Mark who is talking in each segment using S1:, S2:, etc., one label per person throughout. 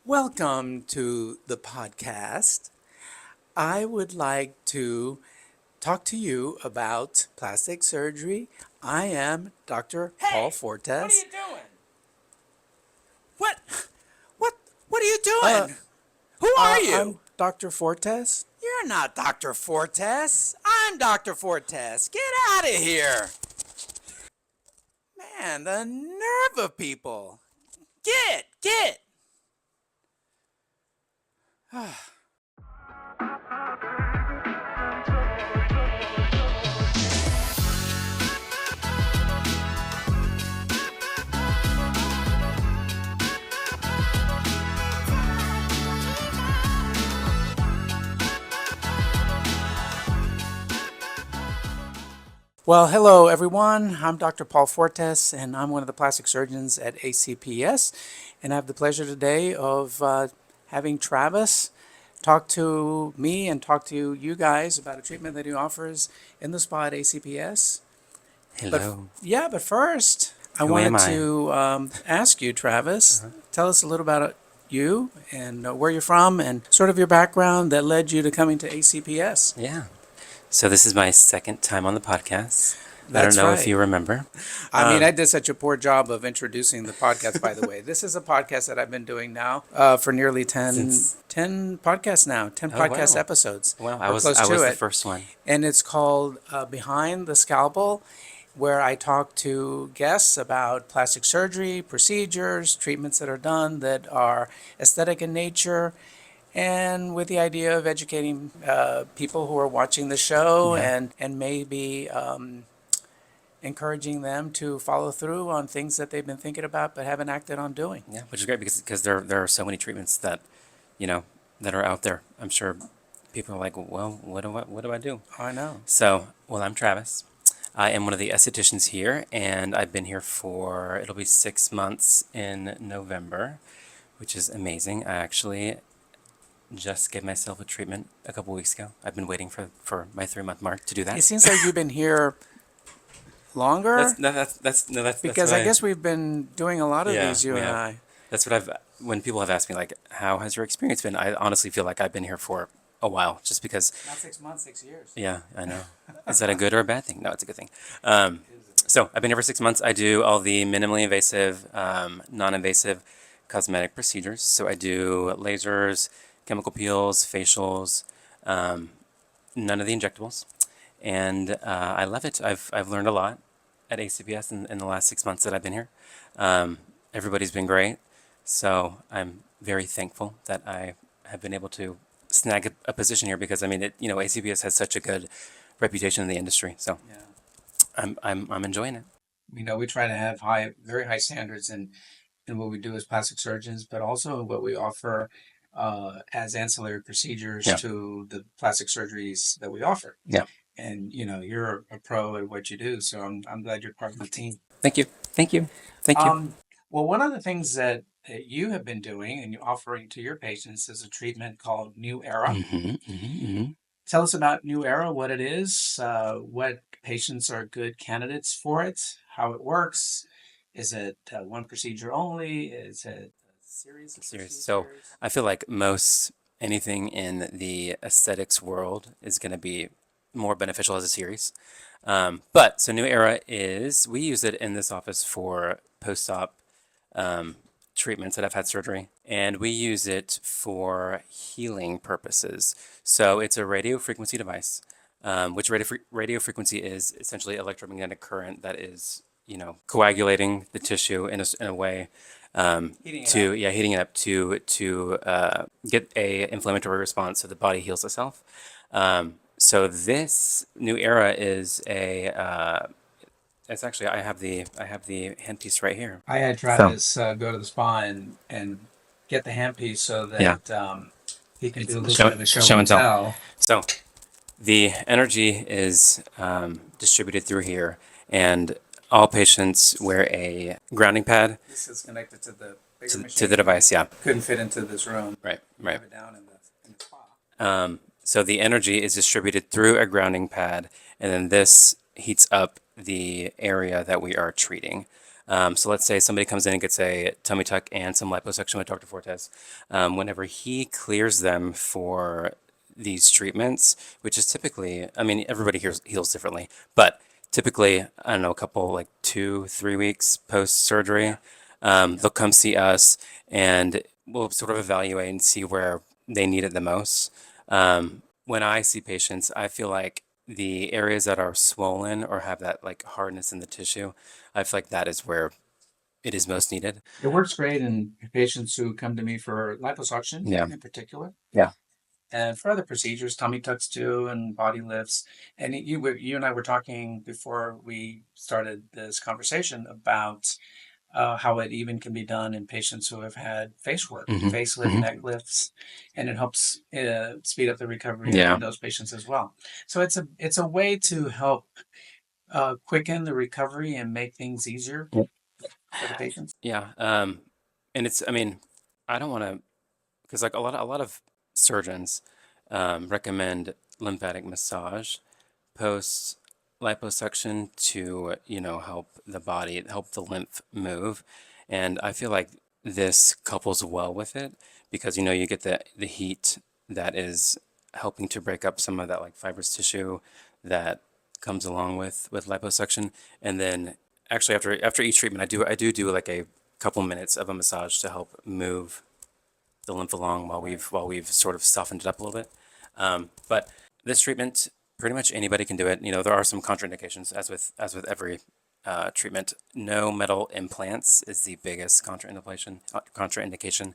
S1: Welcome to the podcast. I would like to talk to you about plastic surgery. I am Dr. Paul Fortes.
S2: doing?
S1: What? What? What are you
S2: Uh,
S1: doing? Who are
S2: I'm
S1: you?
S2: Dr. Fortes.
S1: You're not Dr. Fortes. I'm Dr. Fortes. Get out of here. Man, the nerve of people. Get. Well, hello everyone. I'm Dr. Paul Fortes, and I'm one of the plastic surgeons at ACPS. And I have the pleasure today of having Travis talk to me and talk to you guys about a treatment that he offers in the spa at ACPS.
S2: Hello.
S1: But first, I
S2: Who am
S1: wanted
S2: I?
S1: to ask you, Travis, tell us a little about you and where you're from and sort of your background that led you to coming to ACPS.
S2: Yeah. So this is my second time on the podcast. I don't
S1: That's
S2: know if
S1: right.
S2: you remember.
S1: I did such a poor job of introducing the podcast, by the way. This is a podcast that I've been doing now for nearly 10,
S2: Since
S1: 10 podcasts now, 10
S2: Oh,
S1: podcast
S2: wow.
S1: episodes.
S2: Well,
S1: Or close
S2: I
S1: to
S2: was the
S1: it.
S2: first one.
S1: And it's called Behind the Scalpel, where I talk to guests about plastic surgery, procedures, treatments that are done that are aesthetic in nature, and with the idea of educating people who are watching the show
S2: Yeah.
S1: and maybe encouraging them to follow through on things that they've been thinking about but haven't acted on doing.
S2: Yeah, which is great because there are so many treatments that, you know, that are out there. I'm sure people are like, well, what do I do?
S1: I know.
S2: So, well, I'm Travis. I am one of the estheticians here, and I've been here for, it'll be 6 months in November, which is amazing. I actually just gave myself a treatment a couple weeks ago. I've been waiting for my 3 month mark to do that.
S1: It seems like you've been here longer
S2: That's
S1: because
S2: what
S1: I guess we've been doing a lot of
S2: Yeah,
S1: these, you
S2: we
S1: and
S2: have.
S1: I.
S2: That's what when people have asked me, like, how has your experience been? I honestly feel like I've been here for a while, just because,
S1: Not 6 months, 6 years.
S2: yeah, I know. Is that a good or a bad thing? No, it's a good thing. So I've been here for 6 months. I do all the minimally invasive, non-invasive cosmetic procedures. So I do lasers, chemical peels, facials, none of the injectables, and I love it. I've learned a lot at ACPS in the last 6 months that I've been here. Everybody's been great, so I'm very thankful that I have been able to snag a position here because I mean, ACPS has such a good reputation in the industry, so
S1: Yeah.
S2: I'm enjoying it.
S1: We try to have very high standards in what we do as plastic surgeons, but also what we offer as ancillary procedures
S2: Yeah.
S1: to the plastic surgeries that we offer.
S2: Yeah.
S1: And you're a pro at what you do, so I'm glad you're part of the team.
S2: Thank you, thank you, thank you.
S1: Well, one of the things that you have been doing and you're offering to your patients is a treatment called NuEra. Tell us about NuEra, what it is, what patients are good candidates for it, how it works. Is it one procedure only? Is it a series of
S2: Serious. So
S1: procedures?
S2: I feel like most anything in the aesthetics world is going to be more beneficial as a series. But so New Era is, we use it in this office for post-op treatments that have had surgery, and we use it for healing purposes. So it's a radio frequency device, which radio frequency is essentially electromagnetic current that is, coagulating the tissue in a way,
S1: Heating it
S2: to
S1: up.
S2: heating it up to get a inflammatory response so the body heals itself. So this new era is it's actually, I have the handpiece right here.
S1: I had Travis go to the spa and get the handpiece so
S2: Yeah.
S1: that he can do a little
S2: Show,
S1: bit of a show,
S2: show
S1: and
S2: and tell.
S1: tell.
S2: So the energy is distributed through here, and all patients wear a grounding pad
S1: This is connected to the bigger
S2: to
S1: machine.
S2: the device. Yeah,
S1: Couldn't fit into this room.
S2: right,
S1: You
S2: right.
S1: have it down in the spa.
S2: So the energy is distributed through a grounding pad, and then this heats up the area that we are treating. So let's say somebody comes in and gets a tummy tuck and some liposuction with Dr. Fortes. Whenever he clears them for these treatments, which is typically, I mean, everybody heals differently, but typically, I don't know, a couple, like 2, 3 weeks post surgery, they'll come see us and we'll sort of evaluate and see where they need it the most. When I see patients, I feel like the areas that are swollen or have that like hardness in the tissue, I feel like that is where it is most needed.
S1: It works great in patients who come to me for liposuction
S2: Yeah.
S1: in particular,
S2: Yeah.
S1: and for other procedures, tummy tucks too, and body lifts. And you and I were talking before we started this conversation about how it even can be done in patients who have had face work,
S2: Hmm.
S1: facelift,
S2: Hmm.
S1: neck lifts, and it helps speed up the recovery
S2: Yeah.
S1: in those patients as well. So it's a way to help quicken the recovery and make things easier
S2: Yep.
S1: for the patients.
S2: Yeah. And it's, I mean, I don't want to, because like a lot of surgeons recommend lymphatic massage post liposuction to, help the body, help the lymph move. And I feel like this couples well with it because, you get the heat that is helping to break up some of that like fibrous tissue that comes along with liposuction. And then actually after each treatment, I do like a couple minutes of a massage to help move the lymph along
S1: Right.
S2: while we've sort of softened it up a little bit. But this treatment, pretty much anybody can do it. There are some contraindications, as with every treatment. No metal implants is the biggest contraindication,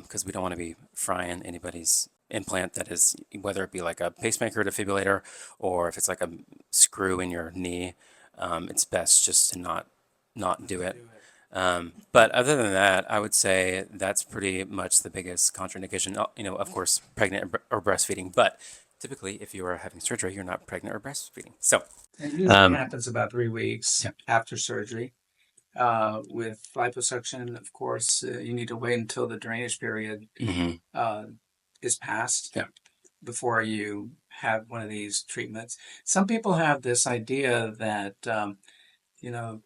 S2: because we don't want to be frying anybody's implant that is, whether it be like a pacemaker defibrillator or if it's like a screw in your knee. It's best just to not do it. But other than that, I would say that's pretty much the biggest contraindication. Of course, pregnant or breastfeeding. But typically, if you are having surgery, you're not pregnant or breastfeeding. So,
S1: It usually
S2: um,
S1: happens about 3 weeks
S2: yeah.
S1: after surgery. With liposuction, of course, you need to wait until the drainage period
S2: Hmm.
S1: uh, is passed
S2: Yeah.
S1: before you have one of these treatments. Some people have this idea that, you know,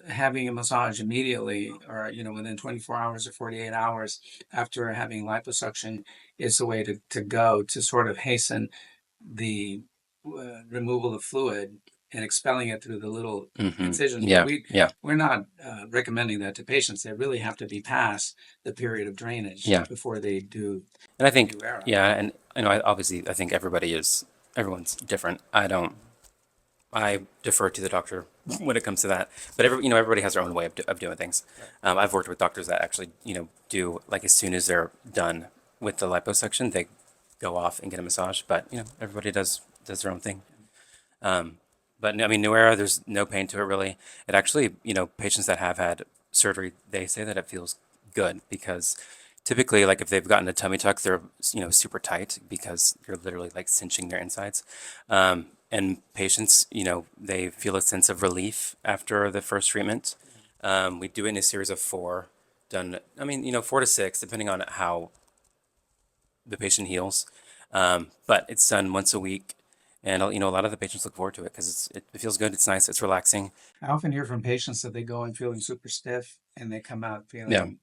S1: having a massage immediately or, within 24 hours or 48 hours after having liposuction is the way to go to sort of hasten the removal of fluid and expelling it through the little
S2: Hmm.
S1: incisions. But
S2: Yeah. Yeah.
S1: we're not recommending that to patients. They really have to be past the period of drainage
S2: Yeah.
S1: before they do
S2: And I think,
S1: NuEra.
S2: yeah, and obviously, I think everyone's different. I defer to the doctor when it comes to that. But everybody has their own way of doing things.
S1: Right.
S2: I've worked with doctors that actually, do like as soon as they're done with the liposuction, they go off and get a massage. But everybody does their own thing. But I mean, NuEra, there's no pain to it really. It actually, patients that have had surgery, they say that it feels good because typically, like if they've gotten a tummy tuck, they're super tight because you're literally like cinching their insides. And patients, they feel a sense of relief after the first treatment. We do it in a series of four, done. I mean, 4 to 6, depending on how the patient heals. But it's done once a week, and a lot of the patients look forward to it because it feels good. It's nice. It's relaxing.
S1: I often hear from patients that they go in feeling super stiff and they come out
S2: Yeah,
S1: feeling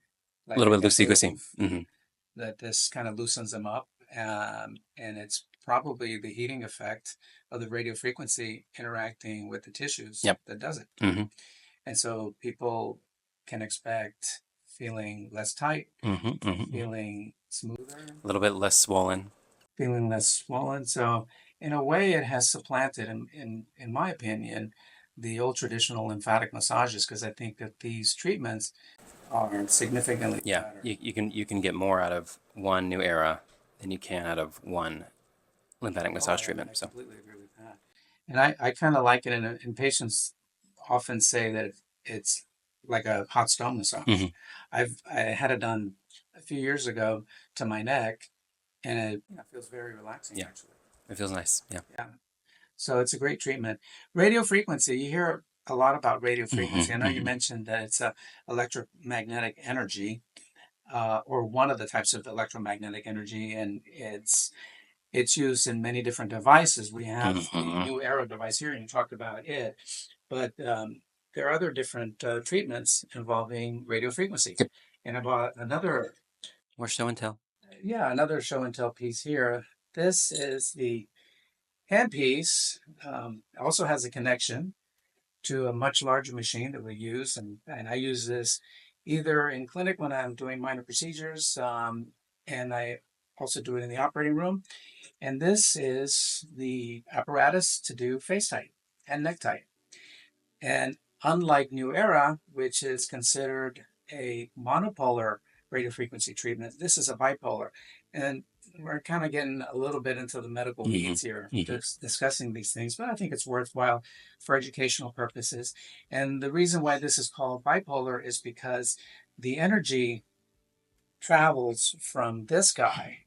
S2: a
S1: like
S2: little
S1: they
S2: bit
S1: can
S2: loosey goosey.
S1: move,
S2: Hmm.
S1: that this kind of loosens them up. And it's probably the heating effect of the radiofrequency interacting with the tissues
S2: Yep.
S1: that does it.
S2: Hmm.
S1: And so people can expect feeling less tight,
S2: Hmm. Hmm.
S1: feeling smoother,
S2: A little bit less swollen.
S1: feeling less swollen. So in a way, it has supplanted, in my opinion, the old traditional lymphatic massages because I think that these treatments are significantly
S2: Yeah,
S1: better.
S2: you can get more out of one NuEra than you can out of one lymphatic
S1: Oh,
S2: massage
S1: I
S2: treatment. So,
S1: completely agree with that. And I kind of like it, and patients often say that it's like a hot stone massage.
S2: hmm,
S1: I had it done a few years ago to my neck, and it feels very relaxing
S2: yeah,
S1: actually.
S2: it feels nice. Yeah.
S1: Yeah. So it's a great treatment. Radio frequency, you hear a lot about radio
S2: Hmm.
S1: frequency. I know you
S2: Hmm.
S1: mentioned that it's a electromagnetic energy, or one of the types of electromagnetic energy, and it's used in many different devices. We have the
S2: Hmm.
S1: NuEra device here, and you talked about it, but there are other different treatments involving radiofrequency.
S2: Good.
S1: And I bought another,
S2: More show and tell.
S1: yeah, another show and tell piece here. This is the handpiece. Also has a connection to a much larger machine that we use, and I use this either in clinic when I'm doing minor procedures, and I also do it in the operating room. And this is the apparatus to do face tight and neck tight. And unlike NuEra, which is considered a monopolar radiofrequency treatment, this is a bipolar. And we're kind of getting a little bit into the medical weeds here, discussing these things, but I think it's worthwhile for educational purposes. And the reason why this is called bipolar is because the energy travels from this guy,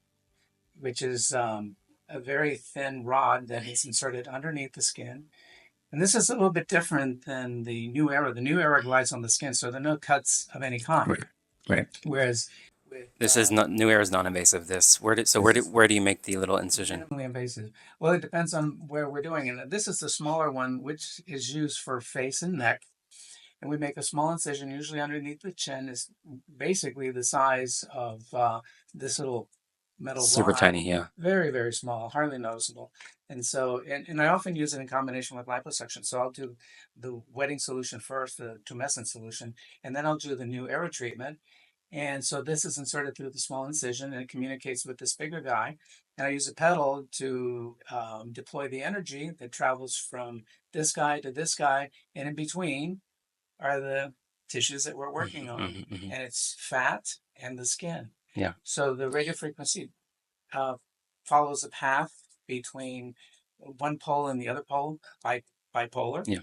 S1: which is a very thin rod that is inserted underneath the skin. And this is a little bit different than the NuEra. The NuEra glides on the skin, so there are no cuts of any kind.
S2: Right. Right.
S1: Whereas with
S2: This is not NuEra is non-invasive. Where do you make the little incision?
S1: minimally invasive. Well, it depends on where we're doing it. This is the smaller one, which is used for face and neck. And we make a small incision, usually underneath the chin, is basically the size of this little metal
S2: Super
S1: rod.
S2: tiny, yeah.
S1: Very, very small, hardly noticeable. And so, and I often use it in combination with liposuction. So I'll do the wetting solution first, the tumescent solution, and then I'll do the NuEra treatment. And so this is inserted through the small incision and it communicates with this bigger guy. And I use a pedal to deploy the energy that travels from this guy to this guy. And in between are the tissues that we're working on. And it's fat and the skin.
S2: Yeah.
S1: So the radiofrequency follows a path between one pole and the other pole, bipolar.
S2: Yeah.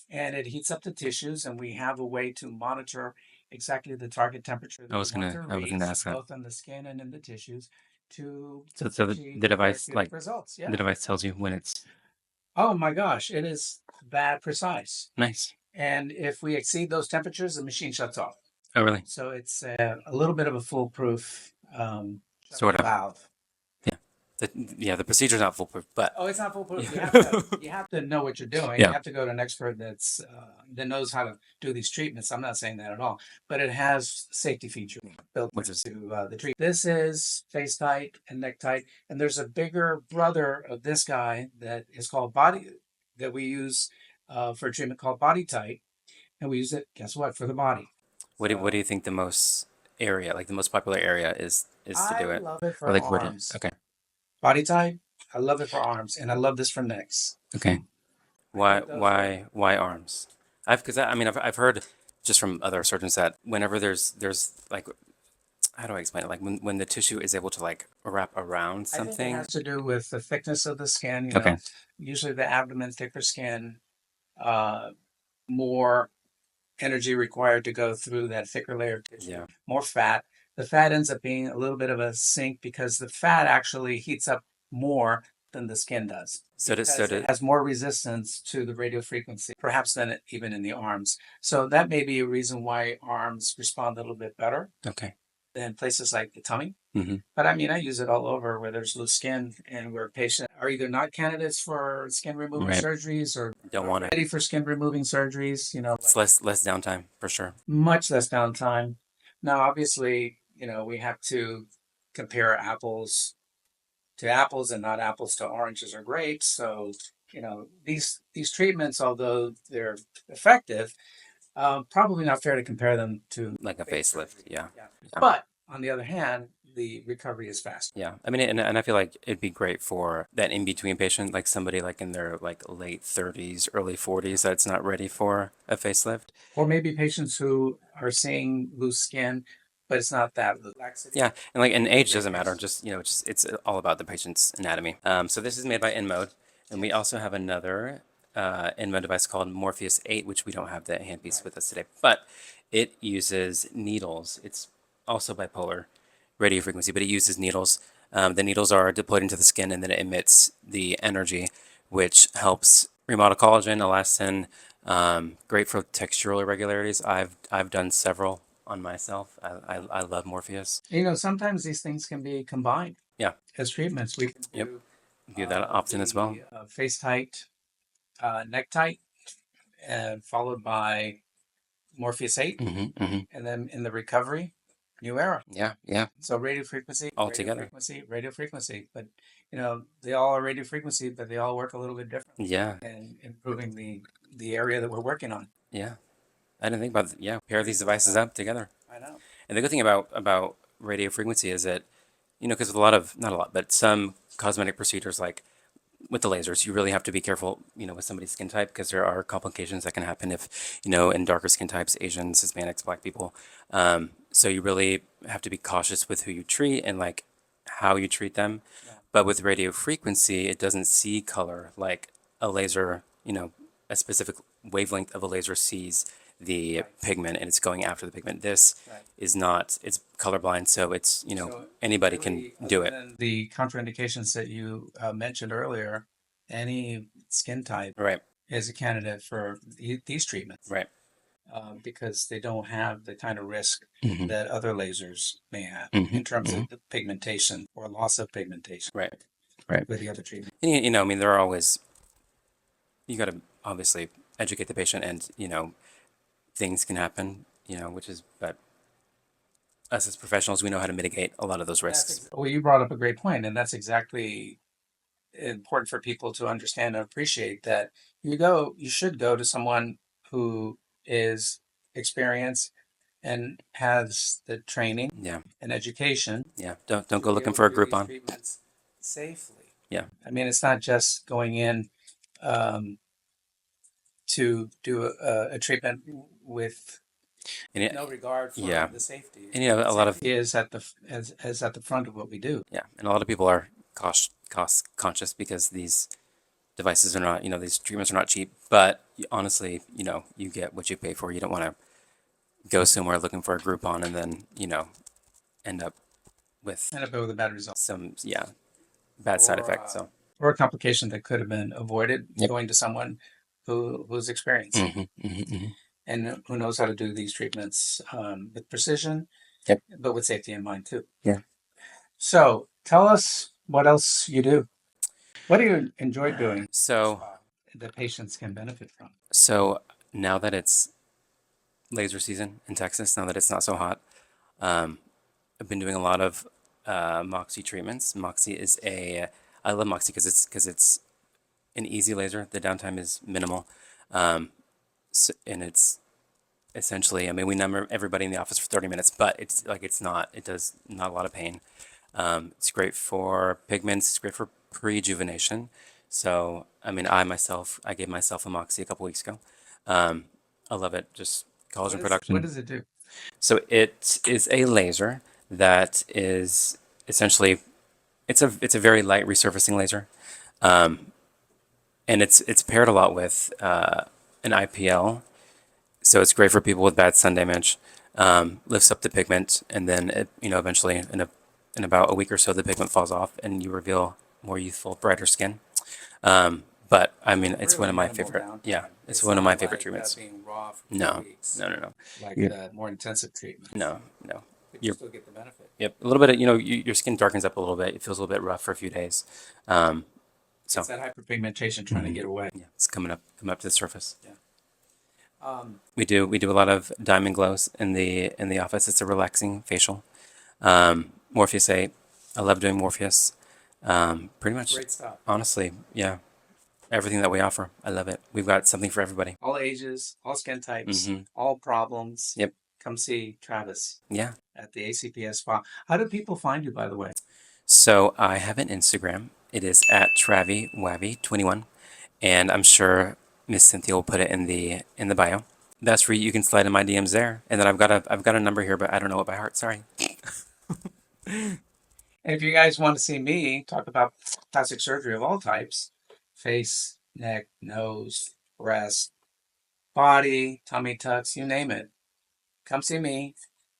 S1: And it heats up the tissues, and we have a way to monitor exactly the target temperature that
S2: I was
S1: we want
S2: gonna
S1: to reach,
S2: ask that.
S1: both on the skin and in the tissues, to
S2: So
S1: achieve
S2: the device
S1: therapeutic results. Yeah.
S2: the device tells you when it's
S1: Oh my gosh, it is that precise.
S2: nice.
S1: And if we exceed those temperatures, the machine shuts off.
S2: Oh, really?
S1: So it's a little bit of a foolproof
S2: Sort of.
S1: valve.
S2: The procedure's not foolproof, but
S1: Oh, it's not foolproof. You have to know what you're doing.
S2: Yeah.
S1: You have to go to an expert that knows how to do these treatments. I'm not saying that at all, but it has safety features built into the treatment. This is face tight and neck tight, and there's a bigger brother of this guy that is called body that we use for a treatment called body tight, and we use it. Guess what? For the body.
S2: what do you think the most popular area is to do
S1: I
S2: it?
S1: love it for
S2: Or like what
S1: arms.
S2: okay.
S1: Body tight. I love it for arms, and I love this for necks.
S2: Okay. Why arms? I've heard just from other surgeons that whenever there's like, how do I explain it? Like when the tissue is able to like wrap around
S1: I think it
S2: something.
S1: has to do with the thickness of the skin. You
S2: Okay.
S1: know, usually the abdomen, thicker skin, more energy required to go through that thicker layer of tissue.
S2: Yeah.
S1: More fat. The fat ends up being a little bit of a sink because the fat actually heats up more than the skin does. It has more resistance to the radio frequency, perhaps than even in the arms. So that may be a reason why arms respond a little bit better
S2: Okay.
S1: than places like the tummy.
S2: Mm-hmm.
S1: But I mean, I use it all over where there's loose skin and where patients are either not candidates for skin removing
S2: Right.
S1: surgeries or
S2: Don't want it.
S1: ready for skin removing surgeries. You know,
S2: It's less downtime for sure.
S1: much less downtime. Now, obviously, you know, we have to compare apples to apples and not apples to oranges or grapes. So, you know, these treatments, although they're effective, probably not fair to compare them to
S2: Like a facelift. Yeah.
S1: But on the other hand, the recovery is faster.
S2: Yeah. I mean, and I feel like it'd be great for that in between patient, like somebody like in their like late 30s, early 40s that's not ready for a facelift.
S1: Or maybe patients who are seeing loose skin, but it's not that laxity.
S2: Yeah, and age doesn't matter. Just it's all about the patient's anatomy. So this is made by InMode, and we also have another InMode device called Morpheus 8, which we don't have the handpiece with us today, but it uses needles. It's also bipolar radio frequency, but it uses needles. The needles are deployed into the skin, and then it emits the energy, which helps remodel collagen, elastin. Great for textural irregularities. I've done several on myself. I love Morpheus.
S1: You know, sometimes these things can be combined.
S2: Yeah.
S1: As treatments, we can
S2: do that often as well.
S1: Face tight, neck tight, and followed by Morpheus 8, and then in the recovery, NuEra.
S2: Yeah, yeah,
S1: So radio frequency,
S2: all
S1: radio
S2: together.
S1: frequency, radio frequency. But they all are radio frequency, but they all work a little bit differently
S2: Yeah,
S1: and improving the area that we're working on.
S2: yeah. I didn't think about it. Yeah, pair these devices up together.
S1: I know.
S2: And the good thing about radio frequency is that, because with a lot of, not a lot, but some cosmetic procedures like with the lasers, you really have to be careful, with somebody's skin type because there are complications that can happen if, in darker skin types, Asians, Hispanics, Black people. So you really have to be cautious with who you treat and like how you treat them.
S1: Yeah.
S2: But with radio frequency, it doesn't see color like a laser, a specific wavelength of a laser sees the
S1: Right.
S2: pigment and it's going after the pigment. This
S1: Right.
S2: is not, it's colorblind, so it's,
S1: So
S2: anybody
S1: really,
S2: can do
S1: other
S2: it.
S1: than the contraindications that you mentioned earlier, any skin type
S2: Right,
S1: is a candidate for these treatments
S2: right.
S1: because they don't have the kind of risk
S2: Hmm.
S1: that other lasers may have
S2: Hmm.
S1: in terms
S2: Hmm.
S1: of the pigmentation or loss of pigmentation
S2: Right, right.
S1: with the other treatment.
S2: And, I mean, there are always, you got to obviously educate the patient and, things can happen, which is, but us as professionals, we know how to mitigate a lot of those risks.
S1: Well, you brought up a great point, and that's exactly important for people to understand and appreciate that you should go to someone who is experienced and has the training
S2: Yeah,
S1: and education
S2: yeah. Don't
S1: to
S2: go
S1: be
S2: looking
S1: able
S2: for
S1: to
S2: a
S1: do these
S2: Groupon.
S1: treatments safely.
S2: Yeah,
S1: I mean, it's not just going in um, to do a treatment with
S2: and
S1: no regard for
S2: yeah,
S1: the safety.
S2: and a lot of
S1: Safety is at as at the front of what we do.
S2: yeah, and a lot of people are cost conscious because these devices are not, these treatments are not cheap. But honestly, you get what you pay for. You don't want to go somewhere looking for a Groupon and then, end up with
S1: End up with a bad result.
S2: some, yeah, bad side
S1: Or
S2: effects. So,
S1: or a complication that could have been avoided
S2: yep.
S1: going to someone who's experienced and who knows how to do these treatments with precision,
S2: Yep.
S1: but with safety in mind too.
S2: Yeah.
S1: So tell us what else you do. What do you enjoy doing
S2: So,
S1: that patients can benefit from?
S2: so now that it's laser season in Texas, now that it's not so hot, um, I've been doing a lot of Moxie treatments. Moxie is I love Moxie because it's an easy laser. The downtime is minimal, and it's essentially, I mean, we number everybody in the office for 30 minutes, but it does not a lot of pain. It's great for pigments. It's great for pre-rejuvenation. So, I mean, I gave myself a Moxie a couple weeks ago. I love it. Just collagen production.
S1: What does it do?
S2: So it is a laser that is essentially, it's a very light resurfacing laser, and it's paired a lot with an IPL. So it's great for people with bad sun damage. Lifts up the pigment, and then eventually in about a week or so, the pigment falls off, and you reveal more youthful, brighter skin. But I mean, it's one of my favorite. Yeah, it's one of my favorite treatments.
S1: Being raw for
S2: No,
S1: weeks,
S2: no.
S1: like
S2: Yeah.
S1: the more intensive treatment.
S2: No.
S1: But you
S2: You're
S1: still get the benefit.
S2: Yep, a little bit of, your skin darkens up a little bit. It feels a little bit rough for a few days. So
S1: It's that hyperpigmentation trying to get away.
S2: yeah, it's coming up to the surface.
S1: Yeah. Um,
S2: We do a lot of diamond glows in the office. It's a relaxing facial. Morpheus 8. I love doing Morpheus. Pretty much,
S1: Great stuff.
S2: honestly, yeah. Everything that we offer, I love it. We've got something for everybody.
S1: All ages, all skin types,
S2: Mhm.
S1: all problems.
S2: Yep.
S1: Come see Travis
S2: Yeah.
S1: at the ACPS spa. How do people find you, by the way?
S2: So I have an Instagram. It is at TraviWavy21, and I'm sure Miss Cynthia will put it in the bio. That's where you can slide in my DMs there. And then I've got a number here, but I don't know it by heart. Sorry.
S1: And if you guys want to see me talk about plastic surgery of all types, face, neck, nose, breast, body, tummy tucks, you name it, come see me.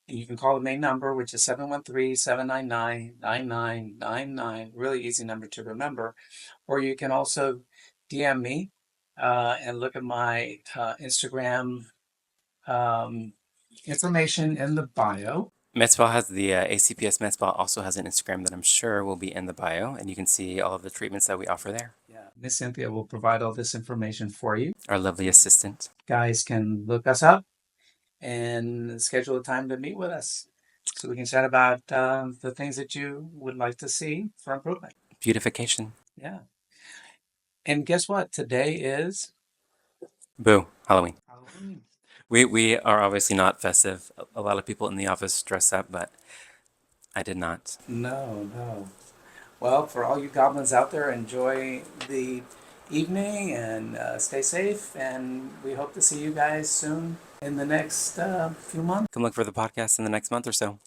S1: And you can call the main number, which is 713-799-9999. Really easy number to remember. Or you can also DM me and look at my Instagram information in the bio.
S2: MedSpa has the ACPS MedSpa also has an Instagram that I'm sure will be in the bio, and you can see all of the treatments that we offer there.
S1: Yeah. Miss Cynthia will provide all this information for you.
S2: Our lovely assistant.
S1: Guys can look us up and schedule a time to meet with us so we can chat about the things that you would like to see for improvement.
S2: Beautification.
S1: Yeah. And guess what? Today is
S2: Boo. Halloween.
S1: Halloween.
S2: We are obviously not festive. A lot of people in the office dress up, but I did not.
S1: No, no. Well, for all you goblins out there, enjoy the evening and stay safe. And we hope to see you guys soon in the next few months.
S2: Come look for the podcast in the next month or so.